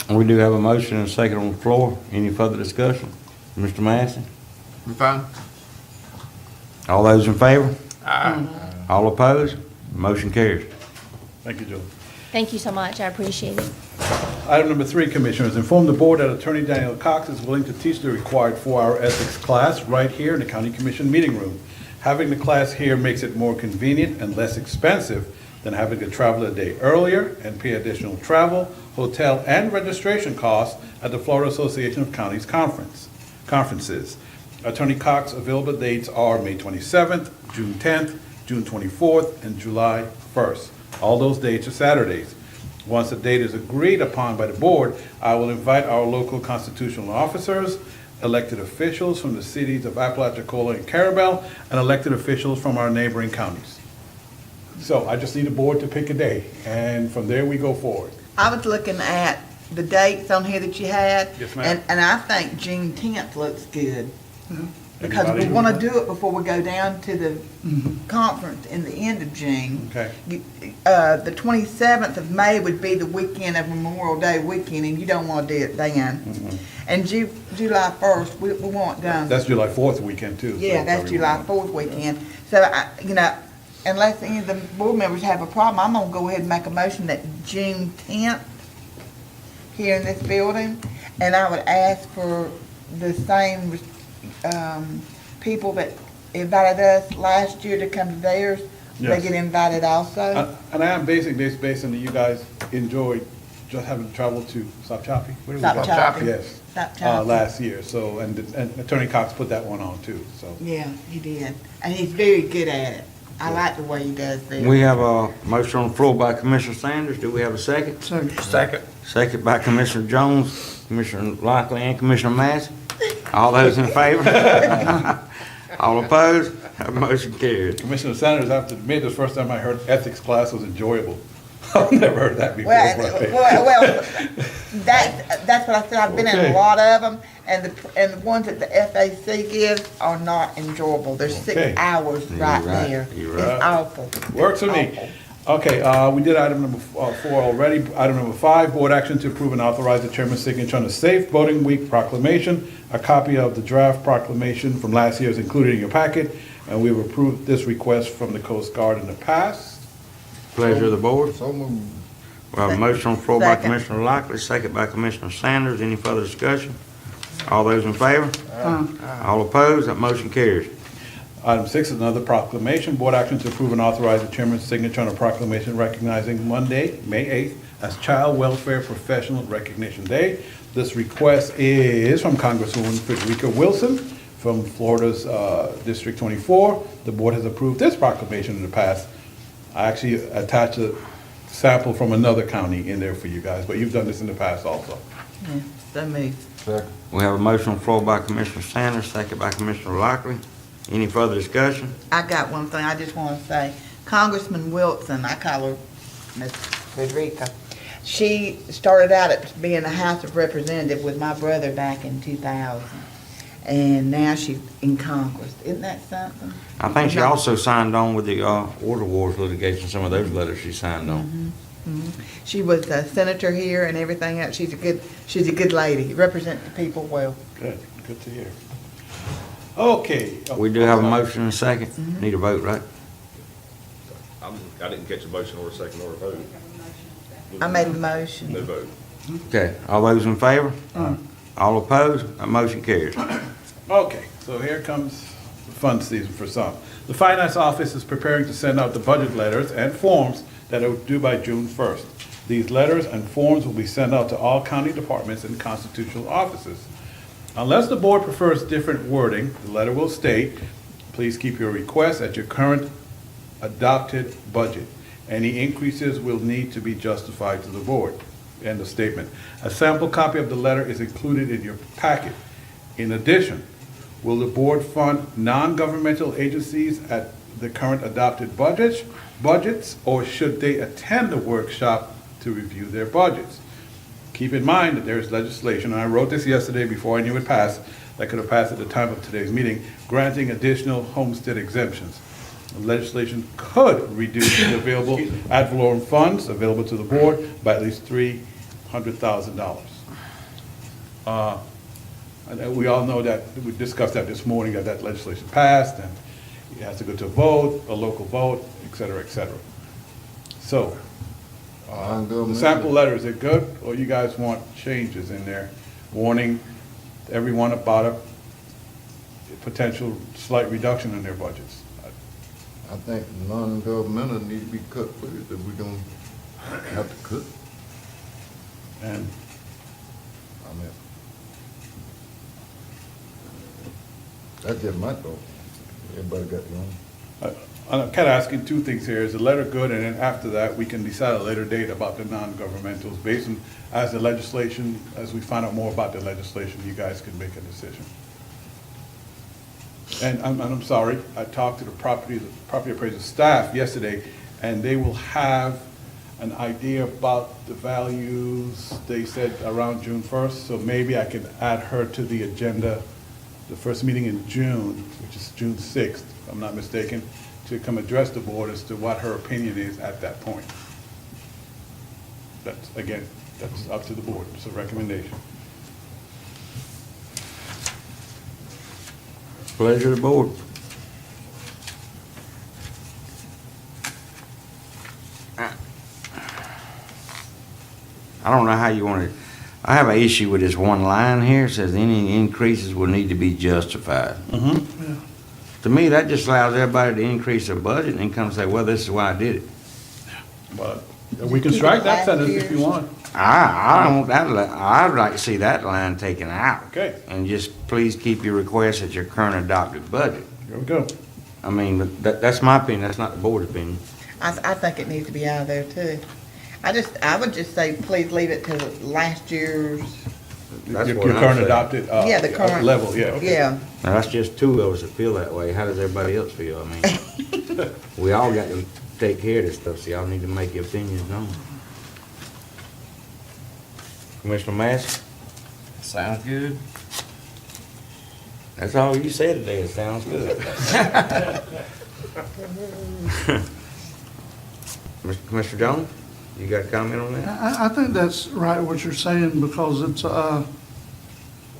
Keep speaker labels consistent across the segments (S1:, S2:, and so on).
S1: We do have a motion and a second on the floor. Any further discussion? Mr. Massey?
S2: I'm fine.
S1: All those in favor? All opposed? Motion carries.
S3: Thank you, Joe.
S4: Thank you so much. I appreciate it.
S3: Item number 3, Commissioners, inform the board that Attorney Daniel Cox is willing to teach the required 4-hour ethics class right here in the County Commission meeting room. Having the class here makes it more convenient and less expensive than having to travel a day earlier and pay additional travel, hotel, and registration costs at the Florida Association of Counties conferences. Attorney Cox available dates are May 27th, June 10th, June 24th, and July 1st. All those dates are Saturdays. Once a date is agreed upon by the board, I will invite our local constitutional officers, elected officials from the cities of Apalachicola and Carabel, and elected officials from our neighboring counties. So I just need the board to pick a day, and from there we go forward.
S5: I was looking at the dates on here that you had.
S3: Yes, ma'am.
S5: And I think June 10th looks good. Because we
S3: Anybody?
S5: want to do it before we go down to the conference in the end of June.
S3: Okay.
S5: The 27th of May would be the weekend of Memorial Day weekend, and you don't want to do it then. And July 1st, we want done.
S3: That's July 4th weekend, too. so
S5: Yeah, that's July 4th weekend. So, unless any of the board members have a problem, I'm gonna go ahead and make a motion that June 10th here in this building, and I would ask for the same, people that invited us last year to come to theirs, they
S3: Yes.
S5: get invited also.
S3: And I am basing this based on that you guys enjoyed just having to travel to Sopchoppy. Where did we
S5: Stop
S3: go?
S5: chopping.
S3: Yes.
S5: Stop chopping.
S3: Last year, so, and Attorney Cox put that one on, too, so.
S5: Yeah, he did, and he's very good at it. I like the way he does this.
S1: We have a motion on the floor by Commissioner Sanders. Do we have a second?
S2: Second.
S1: Second by Commissioner Jones, Commissioner Lockley, and Commissioner Massey. All those in favor? All opposed? That motion carries.
S3: Commissioner Sanders, I have to admit, this is the first time I heard ethics class was enjoyable. I've never heard that before.
S5: Well, that's what I said, I've been in
S3: Okay.
S5: a lot of them, and the ones that the FAC gives are not enjoyable. There's
S3: Okay.
S5: 6 hours right
S1: You're right.
S5: there.
S1: You're
S5: It's
S1: right.
S5: awful.
S3: Works for me. Okay, we did item number 4 already. Item number 5, board action to approve and authorize the chairman's signature on the Safe Voting Week proclamation. A copy of the draft proclamation from last year is included in your packet, and we've approved this request from the Coast Guard in the past.
S1: Pleasure of the board.
S2: So moved.
S1: We have a motion on the floor by
S5: Second.
S1: Commissioner Lockley, second by Commissioner Sanders. Any further discussion? All those in favor? All opposed? That motion carries.
S3: Item 6 is another proclamation. Board action to approve and authorize the chairman's signature on a proclamation recognizing Monday, May 8th, as Child Welfare Professional Recognition Day. This request is from Congresswoman Frederica Wilson from Florida's District 24. The board has approved this proclamation in the past. I actually attached a sample from another county in there for you guys, but you've done this in the past also.
S5: Yeah, so moved.
S2: Second.
S1: We have a motion on the floor by Commissioner Sanders, second by Commissioner Lockley. Any further discussion?
S5: I got one thing I just want to say. Congressman Wilson, I call her Miss Frederica, she started out at being a House of Representative with my brother back in 2000. And now she's in Congress. Isn't that something?
S1: I think she also signed on with the Water Wars litigation, some of those letters she signed on.
S5: She was a senator here and everything else. She's a good lady. Represents the people well.
S3: Good, good to hear. Okay.
S1: We do have a motion and a second. Need a vote, right?
S6: I didn't catch a motion or a second or a vote.
S5: I made the motion.
S6: No vote.
S1: Okay, all those in favor? All opposed? That motion carries.
S3: Okay, so here comes the fun season for some. The Finance Office is preparing to send out the budget letters and forms that are due by June 1st. These letters and forms will be sent out to all county departments and constitutional offices. Unless the board prefers different wording, the letter will state, please keep your requests at your current adopted budget. Any increases will need to be justified to the board. End of statement. A sample copy of the letter is included in your packet. In addition, will the board fund non-governmental agencies at the current adopted budgets, or should they attend the workshop to review their budgets? Keep in mind that there is legislation, and I wrote this yesterday before I knew it passed, that could have passed at the time of today's meeting, granting additional homestead exemptions. The legislation could reduce the available ad valorem funds available to the board by at least $300,000. And we all know that, we discussed that this morning, that legislation passed, and it has to go to a vote, a local vote, et cetera, et cetera. So, the sample letter, is it good, or you guys want changes in there, warning everyone about a potential slight reduction in their budgets?
S2: I think non-governmental need to be cut first, if we're gonna have to cut.
S3: And
S2: I mean, that's just my thought. Everybody got their own.
S3: I'm kind of asking two things here. Is the letter good? And then after that, we can decide at a later date about the non-governmentals. Based on, as the legislation, as we find out more about the legislation, you guys can make a decision. And I'm sorry, I talked to the property appraiser staff yesterday, and they will have an idea about the values, they said around June 1st. So maybe I can add her to the agenda, the first meeting in June, which is June 6th, if I'm not mistaken, to come address the board as to what her opinion is at that point. That's, again, that's up to the board. It's a recommendation.
S1: Pleasure of the board. I don't know how you want to, I have an issue with this one line here, it says any increases will need to be justified. To me, that just allows everybody to increase their budget and then come say, well, this is why I did it.
S3: But we can strike that sentence if you want.
S1: I don't, I'd like to see that line taken out.
S3: Okay.
S1: And just please keep your requests at your current adopted budget.
S3: Here we go.
S1: I mean, but that's my opinion, that's not the board's opinion.
S5: I think it needs to be out of there too. I would just say, please leave it to last year's,
S1: That's
S3: Your
S1: what I'm
S3: current
S1: saying.
S3: adopted,
S5: Yeah, the current-
S3: level, yeah, okay.
S5: yeah.
S1: Now, that's just two of us that feel that way. How does everybody else feel? I mean, we all got to take care of this stuff, so y'all need to make your opinions known. Commissioner Massey?
S7: Sounds good.
S1: That's all you said today, it sounds good. Mr. Jones, you got a comment on that?
S8: I think that's right what you're saying, because it's,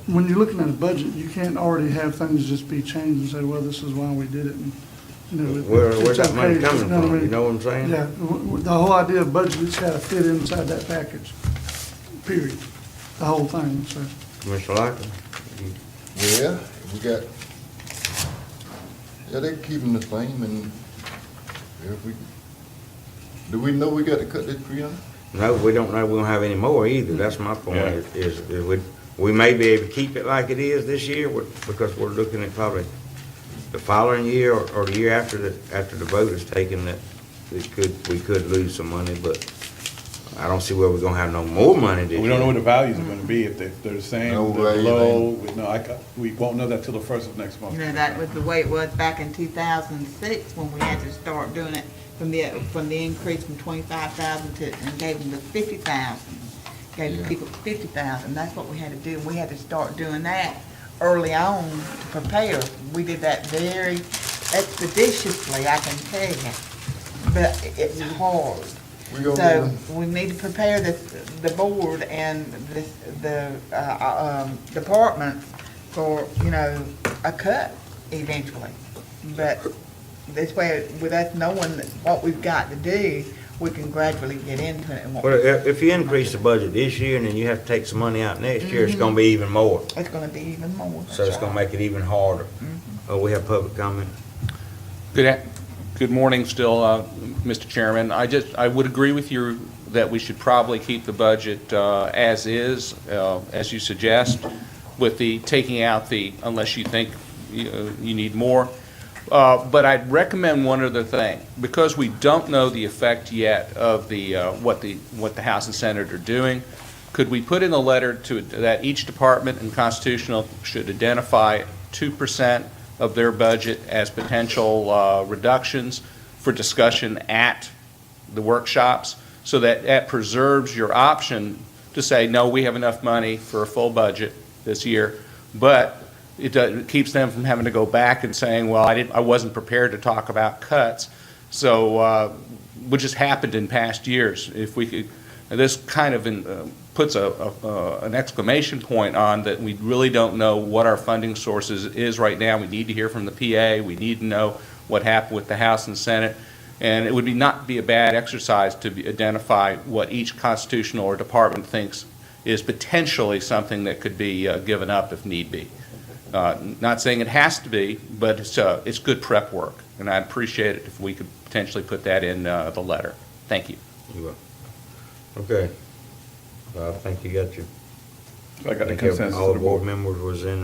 S8: when you're looking at a budget, you can't already have things just be changed and say, well, this is why we did it. And, you know,
S1: Where's
S8: it's
S1: that money
S8: okay,
S1: coming
S8: you know what I
S1: from? You
S8: mean?
S1: know what I'm saying?
S8: Yeah, the whole idea of budget, it's gotta fit inside that package, period, the whole thing, so.
S1: Commissioner Lockton?
S2: Yeah, we got, yeah, they keeping the same, and if we, do we know we got to cut that 300?
S1: No, we don't know we don't have any more either. That's my point,
S3: Yeah.
S1: is we may be able to keep it like it is this year, because we're looking at probably the following year or the year after the vote is taken, that we could lose some money, but I don't see where we're gonna have no more money this year.
S3: We don't know what the values are gonna be, if they're the same,
S2: No
S3: they're
S2: way,
S3: low, we won't know that till the first of next month.
S5: You know, that was the way it was back in 2006 when we had to start doing it from the increase from 25,000 to, and gave them the 50,000. Gave the
S2: Yeah.
S5: people 50,000. That's what we had to do. We had to start doing that early on to prepare. We did that very expeditiously, I can tell you. But it's hard.
S2: We gonna
S5: So
S2: do
S5: we need to prepare the board and the departments for, you know, a cut eventually. But this way, with us knowing what we've got to do, we can gradually get into it. And what
S1: Well, if you increase the budget this year and then you have to take some money out next year, it's gonna be even more.
S5: it's gonna be even more.
S1: So it's gonna make it even harder. Oh, we have public comment.
S7: Good morning still, Mr. Chairman. I would agree with you that we should probably keep the budget as is, as you suggest, with the taking out unless you think you need more. But I'd recommend one other thing, because we don't know the effect yet of what the House and Senate are doing. Could we put in a letter that each department and constitutional should identify 2% of their budget as potential reductions for discussion at the workshops, so that preserves your option to say, no, we have enough money for a full budget this year, but it keeps them from having to go back and saying, well, I wasn't prepared to talk about cuts. So, which has happened in past years. If we could, this kind of puts an exclamation point on that we really don't know what our funding sources is right now. We need to hear from the PA. We need to know what happened with the House and Senate. And it would not be a bad exercise to identify what each constitutional or department thinks is potentially something that could be given up if need be. Not saying it has to be, but it's good prep work. And I'd appreciate it if we could potentially put that in the letter. Thank you.
S1: You will. Okay. I think you got your,
S3: So I got the
S1: think
S3: consensus
S1: all
S3: of
S1: the
S3: the
S1: board
S3: board.
S1: members was in,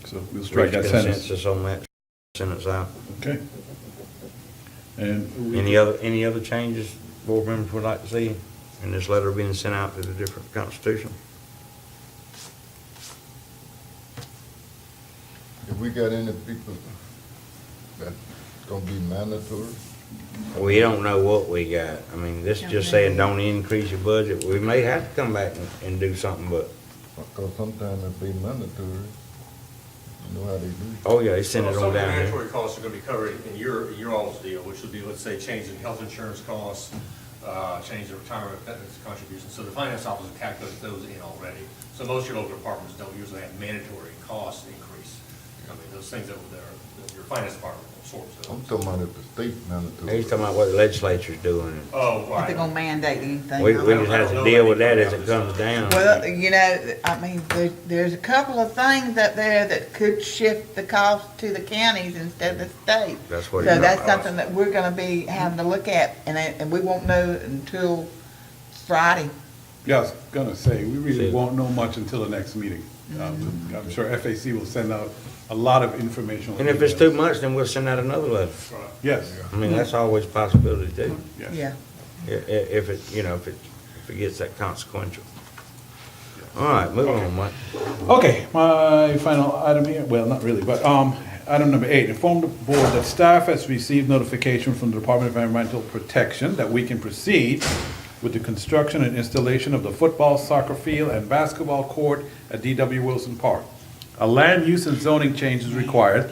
S3: So we'll strike that sentence.
S1: consensus on that sentence out.
S3: Okay. And we-
S1: Any other changes board members would like to see in this letter being sent out to the different constitution?
S2: If we got any people that's gonna be mandatory,
S1: We don't know what we got. I mean, this just saying don't increase your budget. We may have to come back and do something, but,
S2: because sometimes it be mandatory, you know how they do.
S1: oh yeah, they send it
S6: Some
S1: on
S6: of the
S1: down here.
S6: mandatory costs are gonna be covered in your all's deal, which would be, let's say, change in health insurance costs, change in retirement benefits contributions. So the finance office will calculate those in already. So most of your local departments don't usually have mandatory cost increase. I mean, those things that your finance department sorts
S2: I'm
S6: of.
S2: talking about if the state mandatory.
S1: He's talking about what the legislature's doing.
S6: Oh,
S5: If
S6: right.
S5: they're gonna mandate anything.
S1: We
S5: I
S1: just
S5: don't
S1: have
S5: know.
S1: to deal with that as it comes down.
S5: Well, you know, I mean, there's a couple of things up there that could shift the cost to the counties instead of the state.
S1: That's what
S5: So
S1: it's
S5: that's
S1: about.
S5: something that we're gonna be having to look at, and we won't know until Friday.
S3: Yeah, I was gonna say, we really
S1: See.
S3: won't know much until the next meeting. I'm sure FAC will send out a lot of information.
S1: And if it's too much, then we'll send out another letter.
S3: Yes,
S1: I mean, that's always a possibility too.
S3: yes.
S5: Yeah.
S1: If it, you know, if it gets that consequential. All right, move on, Mike.
S3: Okay, my final item here, well, not really, but, item number 8, inform the board that staff has received notification from the Department of Environmental Protection that we can proceed with the construction and installation of the football, soccer field, and basketball court at D.W. Wilson Park. A land use and zoning change is required.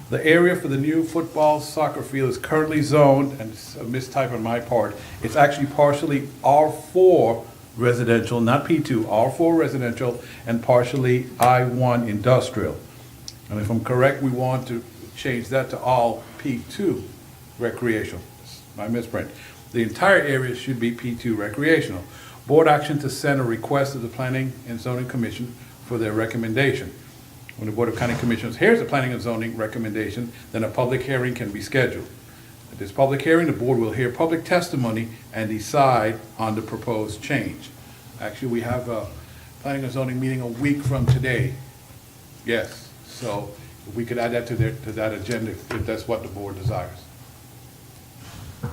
S3: The area for the new football, soccer field is currently zoned, and it's a mistype on my part, it's actually partially R4 residential, not P2, R4 residential, and partially I1 industrial. And if I'm correct, we want to change that to all P2 recreational. My misprint. The entire area should be P2 recreational. Board action to send a request to the Planning and Zoning Commission for their recommendation. When the Board of County Commissioners hears the Planning and Zoning recommendation, then a public hearing can be scheduled. At this public hearing, the board will hear public testimony and decide on the proposed change. Actually, we have a Planning and Zoning meeting a week from today. Yes, so we could add that to that agenda if that's what the board desires.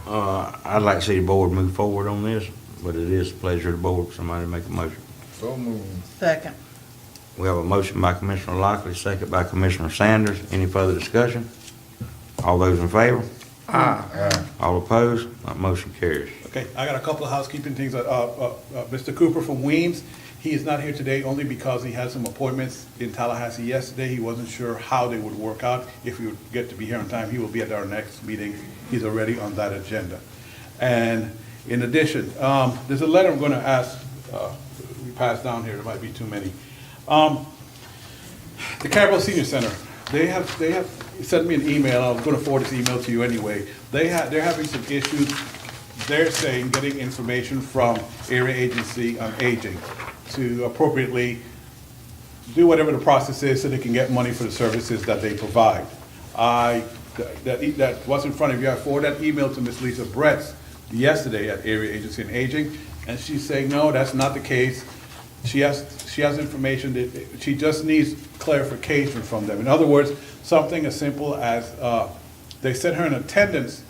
S1: I'd like to see the board move forward on this, but it is the pleasure of the board. Somebody make a motion.
S2: So moved.
S5: Second.
S1: We have a motion by Commissioner Lockley, second by Commissioner Sanders. Any further discussion? All those in favor? Aye. All opposed? That motion carries.
S3: Okay, I got a couple of housekeeping things. Mr. Cooper from Weems, he is not here today only because he had some appointments in Tallahassee yesterday. He wasn't sure how they would work out. If he would get to be here on time, he will be at our next meeting. He's already on that agenda. And in addition, there's a letter I'm going to ask, we passed down here, there might be too many. The Carabel Senior Center, they have sent me an email. I was going to forward this email to you anyway. They're having some issues. They're saying getting information from Area Agency on Aging to appropriately do whatever the process is so they can get money for the services that they provide. That was in front of you. I forwarded that email to Ms. Lisa Bretz yesterday at Area Agency on Aging, and she's saying, no, that's not the case. She has information that she just needs clarification from them. In other words, something as simple as they sent her an attendance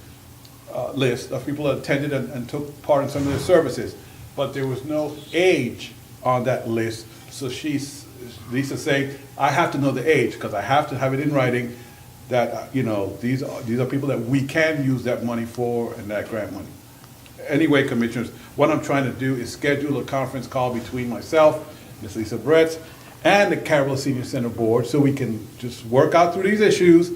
S3: list of people that attended and took part in some of their services, but there was no age on that list. So Lisa's saying, I have to know the age because I have to have it in writing that these are people that we can use that money for and that grant money. Anyway, Commissioners, what I'm trying to do is schedule a conference call between myself, Ms. Lisa Bretz, and the Carabel Senior Center Board so we can just work out through these issues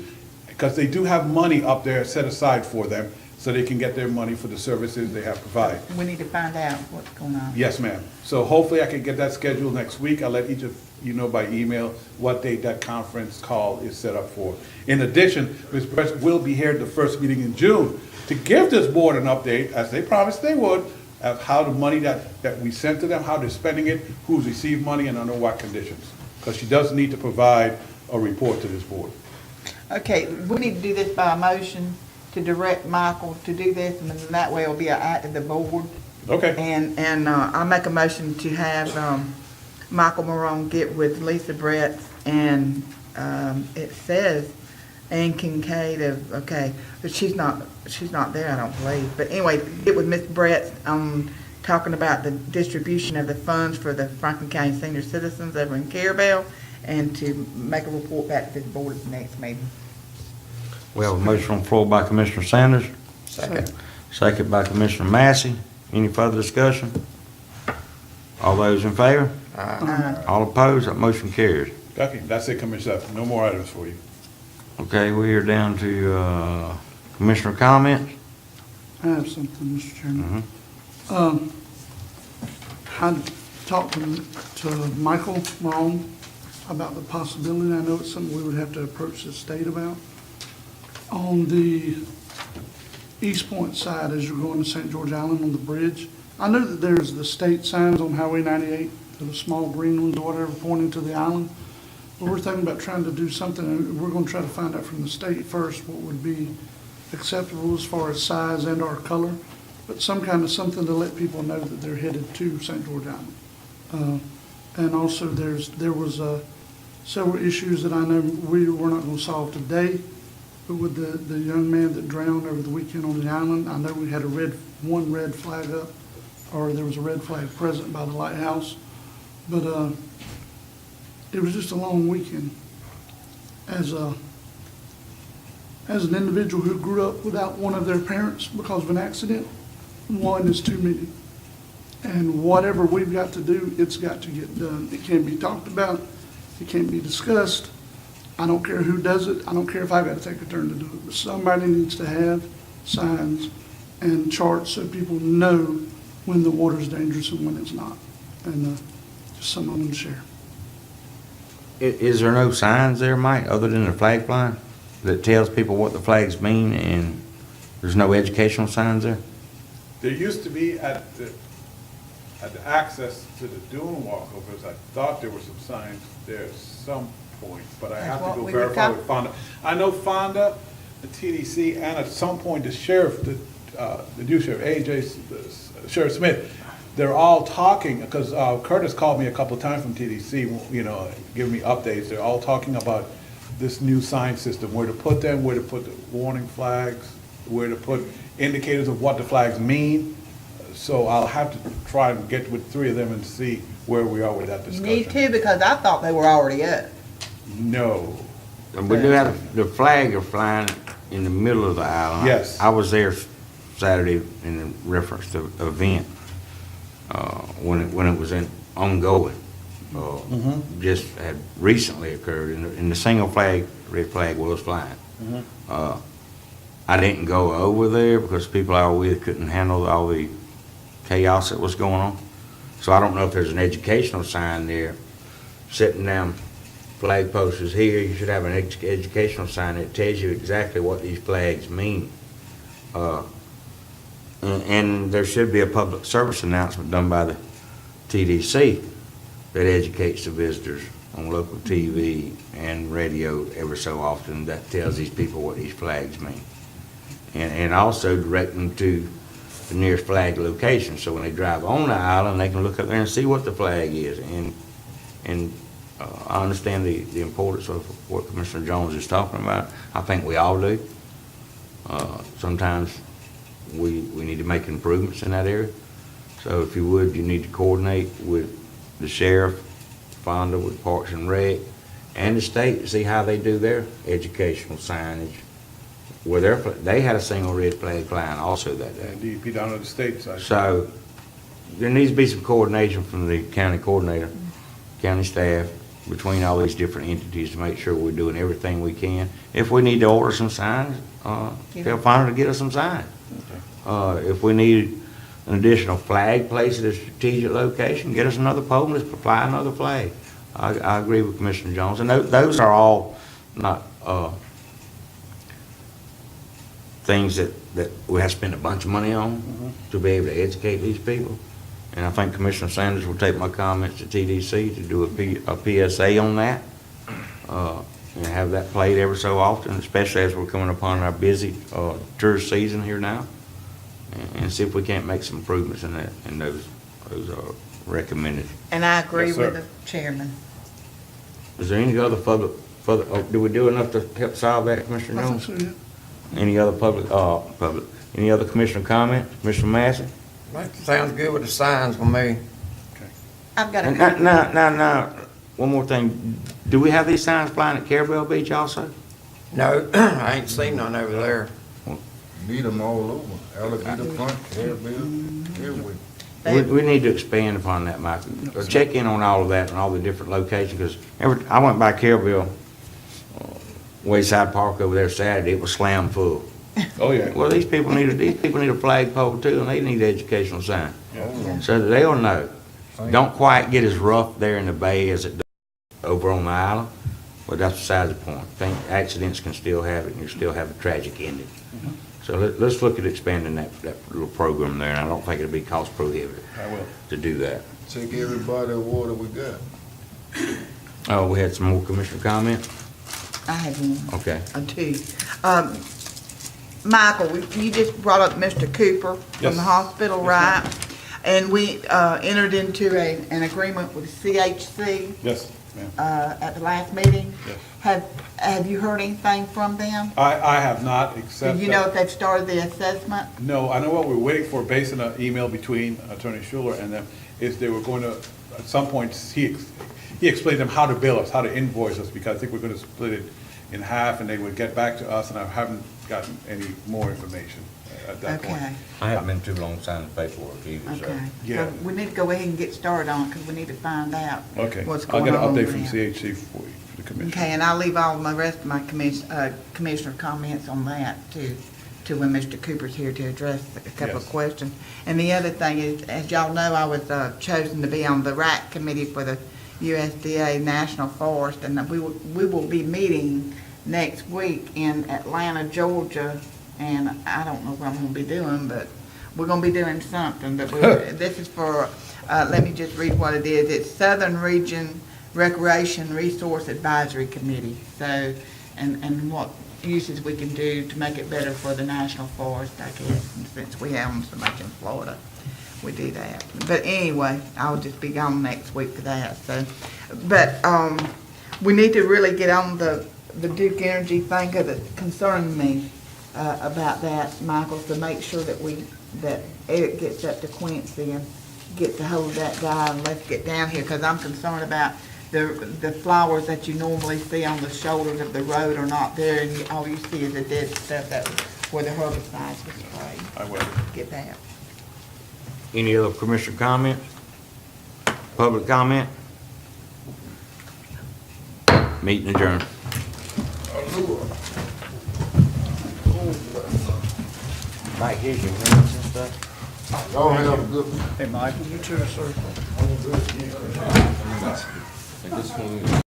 S3: because they do have money up there set aside for them. so they can get their money for the services they have provided.
S5: We need to find out what's going on.
S3: Yes, ma'am. So hopefully I can get that scheduled next week. I'll let each of you know by email what date that conference call is set up for. In addition, Ms. Brett will be here at the first meeting in June to give this board an update, as they promised they would, of how the money that we sent to them, how they're spending it, who's received money, and under what conditions. Because she does need to provide a report to this board.
S5: Okay, we need to do this by a motion to direct Michael to do this, and then that way it'll be an act of the board.
S3: Okay.
S5: And I'll make a motion to have Michael Morone get with Lisa Brett and it says Ann Kincaid but she's not there, I don't believe. But anyway, get with Miss Brett talking about the distribution of the funds for the Franklin County Senior Citizens over in Carabel, and to make a report back to the board at the next meeting.
S1: We have a motion on the floor by Commissioner Sanders,
S8: Second.
S1: second by Commissioner Massey. Any further discussion? All those in favor? All opposed? That motion carries.
S3: Okay, that's it, Commissioner. No more items for you.
S1: Okay, we are down to Commissioner comments.
S8: I have something, Mr. Chairman.
S1: Mhm.
S8: I talked to Michael Morone about the possibility, I know it's something we would have to approach the state about. On the East Point side, as you're going to St. George Island on the bridge, I know that there's the state signs on Highway 98, the small green ones or whatever pointing to the island. But we're thinking about trying to do something, and we're gonna try to find out from the state first what would be acceptable as far as size and or color, but some kind of something to let people know that they're headed to St. George Island. And also there was several issues that I know we're not gonna solve today, but with the young man that drowned over the weekend on the island, I know we had one red flag up, or there was a red flag present by the lighthouse, but it was just a long weekend. As an individual who grew up without one of their parents because of an accident, one is too many. And whatever we've got to do, it's got to get done. It can't be talked about, it can't be discussed. I don't care who does it, I don't care if I gotta take a turn to do it, but somebody needs to have signs and charts so people know when the water's dangerous and when it's not. And just something I want to share.
S1: Is there no signs there, Mike, other than the flag flying, that tells people what the flags mean, and there's no educational signs there?
S3: There used to be at the access to the dune walkovers, I thought there were some signs there at some point, but I
S5: That's
S3: have to
S5: what
S3: go
S5: we were
S3: verify with Fonda. I know Fonda, the TDC, and at some point the sheriff, the new sheriff, Sheriff Smith, they're all talking, because Curtis called me a couple of times from TDC, giving me updates. They're all talking about this new sign system, where to put them, where to put the warning flags, where to put indicators of what the flags mean. So I'll have to try and get with three of them and see where we are with that
S5: You
S3: discussion.
S5: need to, because I thought they were already up.
S3: No.
S1: And we do have, the flag are flying in the middle of the island.
S3: Yes.
S1: I was there Saturday in reference to event, when it was ongoing. Just had recently occurred, and the single flag, red flag was flying. I didn't go over there because people I was with couldn't handle all the chaos that was going on. So I don't know if there's an educational sign there, sitting down flag posters here. You should have an educational sign that tells you exactly what these flags mean. And there should be a public service announcement done by the TDC that educates the visitors on local TV and radio every so often, that tells these people what these flags mean. And also direct them to the nearest flag location, so when they drive on the island, they can look up there and see what the flag is. And I understand the importance of what Commissioner Jones is talking about. I think we all do. Sometimes we need to make improvements in that area. So if you would, you need to coordinate with the sheriff, Fonda, with Parks and Rec, and the state to see how they do their educational signage. Where they had a single red flag flying also that day.
S3: And DEP down at the state side.
S1: So there needs to be some coordination from the county coordinator, county staff, between all these different entities to make sure we're doing everything we can. If we need to order some signs, tell Fonda to get us some signs. If we need an additional flag placed at a strategic location, get us another pole, and let's fly another flag. I agree with Commissioner Jones, and those are all not, things that we have to spend a bunch of money on to be able to educate these people. And I think Commissioner Sanders will take my comments to TDC to do a PSA on that, and have that played every so often, especially as we're coming upon our busy tourist season here now, and see if we can't make some improvements in that, and those are recommended.
S5: And I agree
S3: Yes,
S5: with
S3: sir.
S5: the chairman.
S1: Is there any other did we do enough to help solve that, Commissioner
S8: I think
S1: Jones?
S8: so, yeah.
S1: Any other any other commissioner comment? Commissioner Massey?
S9: That sounds good with the signs for me.
S5: I've got a
S1: Now, one more thing. Do we have these signs flying at Carabel Beach also?
S9: No, I ain't seen none over there.
S2: Need them all over, Alligator Front, Caribbean, everywhere.
S1: We need to expand upon that, Michael. Check in on all of that and all the different locations, because I went by Carabel, Wayside Park over there Saturday, it was slam full.
S3: Oh, yeah.
S1: Well, these people need a flagpole too, and they need an educational sign, so that they'll know. Don't quite get as rough there in the bay as it does over on the island, but that's beside the point. Accidents can still happen, and you still have a tragic ending. So let's look at expanding that little program there, and I don't think it'll be cost prohibitive
S3: I will.
S1: to do that.
S2: Take everybody the water we got.
S1: Oh, we had some more commissioner comment?
S5: I have one.
S1: Okay.
S5: Two. Michael, you just brought up Mr. Cooper from
S3: Yes.
S5: the hospital,
S3: Yes,
S5: right?
S3: ma'am.
S5: And we entered into an agreement with CHC
S3: Yes, ma'am.
S5: at the last meeting.
S3: Yes.
S5: Have you heard anything from them?
S3: I have not,
S5: Do
S3: except
S5: you know
S3: that,
S5: if they've started the assessment?
S3: no, I know what we're waiting for, based on an email between Attorney Schuler and them, is they were going to, at some point, he explained to them how to bill us, how to invoice us, because I think we're going to split it in half, and they would get back to us, and I haven't gotten any more information at that point.
S5: Okay,
S1: I haven't been too long signing the paperwork either,
S5: okay.
S3: Yeah.
S5: So we need to go ahead and get started on it, because we need to find out
S3: Okay,
S5: what's
S3: I'll
S5: going
S3: get an
S5: on
S3: update
S5: with
S3: from
S5: them.
S3: CHC for you, for the commission.
S5: Okay, and I'll leave all my rest of my commissioner comments on that to when Mr. Cooper's here to address a couple of
S3: Yes.
S5: questions. And the other thing is, as y'all know, I was chosen to be on the RAC committee for the USDA National Forest, and we will be meeting next week in Atlanta, Georgia, and I don't know what I'm gonna be doing, but we're gonna be doing something, but this is for, let me just read what it is. It's Southern Region Recreation Resource Advisory Committee. So, and what uses we can do to make it better for the national forest, I guess, and since we have them so much in Florida, we do that. But anyway, I'll just be gone next week for that, so. But, we need to really get on the Duke Energy thing, cause it's concerning me, about that, Michael, to make sure that Eric gets up to Quincy and gets a hold of that guy and let's get down here, cause I'm concerned about the flowers that you normally see on the shoulders of the road are not there, and all you see is the dead stuff that was where the herbicides was sprayed.
S3: I will.
S5: Get that.
S1: Any other commissioner comment? Public comment? Meeting adjourned. Mike, here's your minutes and stuff.
S2: Y'all have a good one.
S3: Hey, Mike.
S8: You too, sir.
S2: Good.